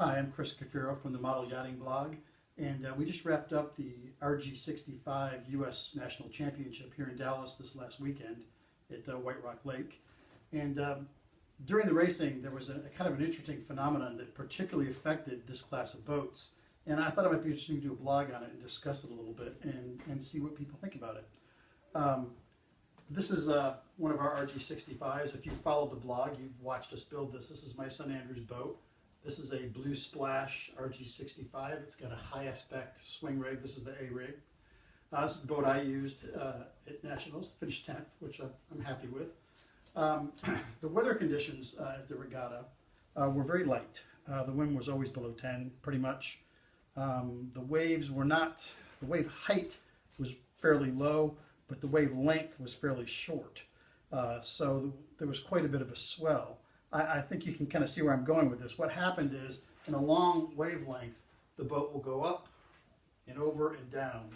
Hi, I'm Chris Cafiro from the Model Yachting blog, and we just wrapped up the RG-65 U.S. National Championship here in Dallas this last weekend at White Rock Lake. And during the racing, there was a kind of an interesting phenomenon that particularly affected this class of boats. And I thought it might be interesting to do a blog on it and discuss it a little bit and see what people think about it. This is one of our RG-65s. If you followed the blog, you've watched us build this. This is my son Andrew's boat. This is a Blue Splash RG-65. It's got a high aspect swing rig. This is the A rig. This is the boat I used at Nationals, finished 10th, which I'm happy with. The weather conditions at the regatta were very light. The wind was always below 10, pretty much. The waves were not, the wave height was fairly low, but the wave length was fairly short. So there was quite a bit of a swell. I think you can kind of see where I'm going with this. What happened is, in a long wavelength, the boat will go up and over and down,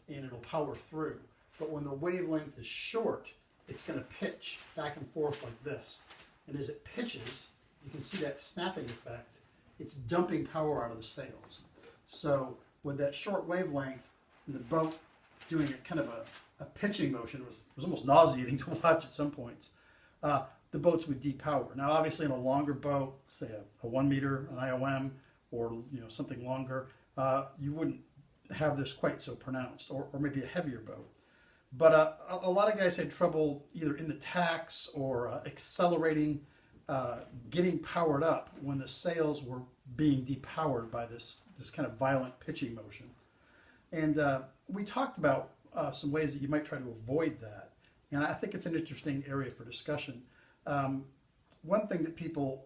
and it'll power through. But when the wavelength is short, it's going to pitch back and forth like this. And as it pitches, you can see that snapping effect. It's dumping power out of the sails. So with that short wavelength, and the boat doing a kind of a pitching motion, was almost nauseating to watch at some points. The boats would depower. Now, obviously, in a longer boat, say a 1 meter, an IOM, or something longer, you wouldn't have this quite so pronounced, or maybe a heavier boat. But a lot of guys had trouble either in the tacks or accelerating, getting powered up when the sails were being depowered by this kind of violent pitching motion. And we talked about some ways that you might try to avoid that. And I think it's an interesting area for discussion. One thing that people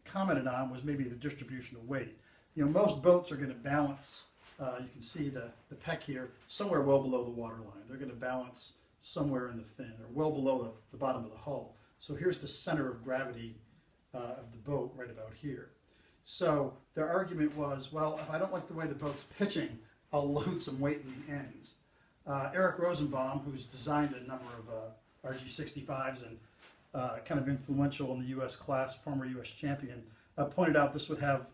commented on was maybe the distribution of weight. Most boats are going to balance, you can see the peck here, somewhere well below the waterline. They're going to balance somewhere in the fin, or well below the bottom of the hull. So here's the center of gravity of the boat right about here. So their argument was, well, if I don't like the way the boat's pitching, I'll load some weight in the ends. Eric Rosenbaum, who's designed a number of RG-65s and kind of influential in the U.S. class, former U.S. champion, pointed out this would have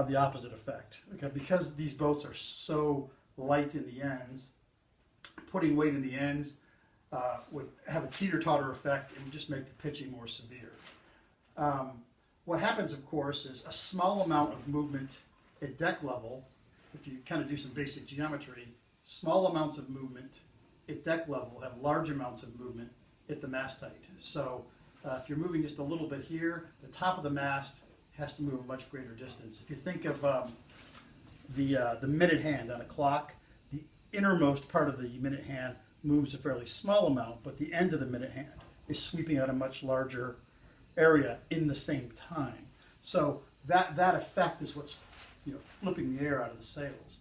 the opposite effect. Okay, because these boats are so light in the ends, putting weight in the ends would have a teeter-totter effect and would just make the pitching more severe. What happens, of course, is a small amount of movement at deck level. If you kind of do some basic geometry, small amounts of movement at deck level have large amounts of movement at the mast height. So if you're moving just a little bit here, the top of the mast has to move a much greater distance. If you think of the minute hand on a clock, the innermost part of the minute hand moves a fairly small amount, but the end of the minute hand is sweeping out a much larger area in the same time. So that effect is what's flipping the air out of the sails.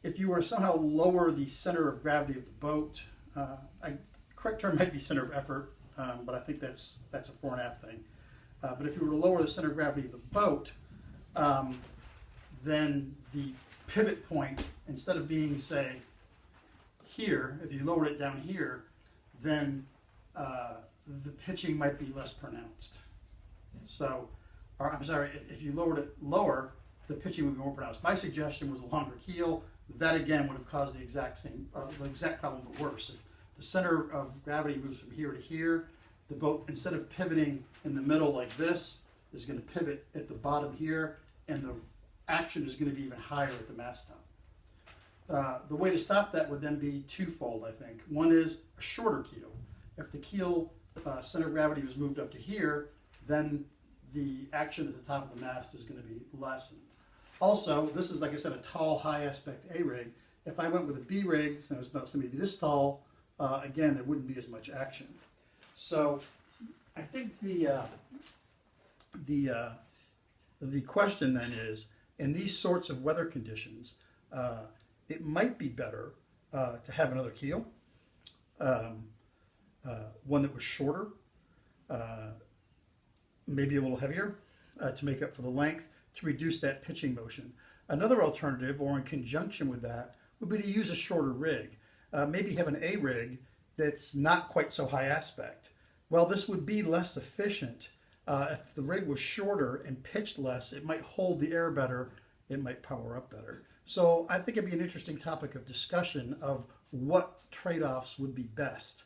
If you were to somehow lower the center of gravity of the boat, correct term might be center of effort, but I think that's a fore and aft thing. But if you were to lower the center of gravity of the boat, then the pivot point, instead of being, say, here, if you lowered it down here, then the pitching might be less pronounced. So, or I'm sorry, if you lowered it lower, the pitching would be more pronounced. My suggestion was a longer keel. That again would have caused the exact problem, but worse. If the center of gravity moves from here to here, the boat, instead of pivoting in the middle like this, is going to pivot at the bottom here, and the action is going to be even higher at the mast top. The way to stop that would then be twofold, I think. One is a shorter keel. If the keel center of gravity was moved up to here, then the action at the top of the mast is going to be lessened. Also, this is, like I said, a tall, high aspect A rig. If I went with a B rig, so it's about maybe this tall, again, there wouldn't be as much action. So I think the question then is, in these sorts of weather conditions, it might be better to have another keel, one that was shorter, maybe a little heavier to make up for the length, to reduce that pitching motion. Another alternative, or in conjunction with that, would be to use a shorter rig. Maybe have an A rig that's not quite so high aspect. Well, this would be less efficient If the rig was shorter and pitched less, it might hold the air better, it might power up better. So I think it'd be an interesting topic of discussion of what trade-offs would be best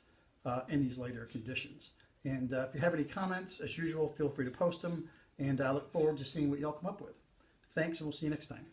in these later conditions. And if you have any comments, as usual, feel free to post them, and I look forward to seeing what y'all come up with. Thanks, and we'll see you next time.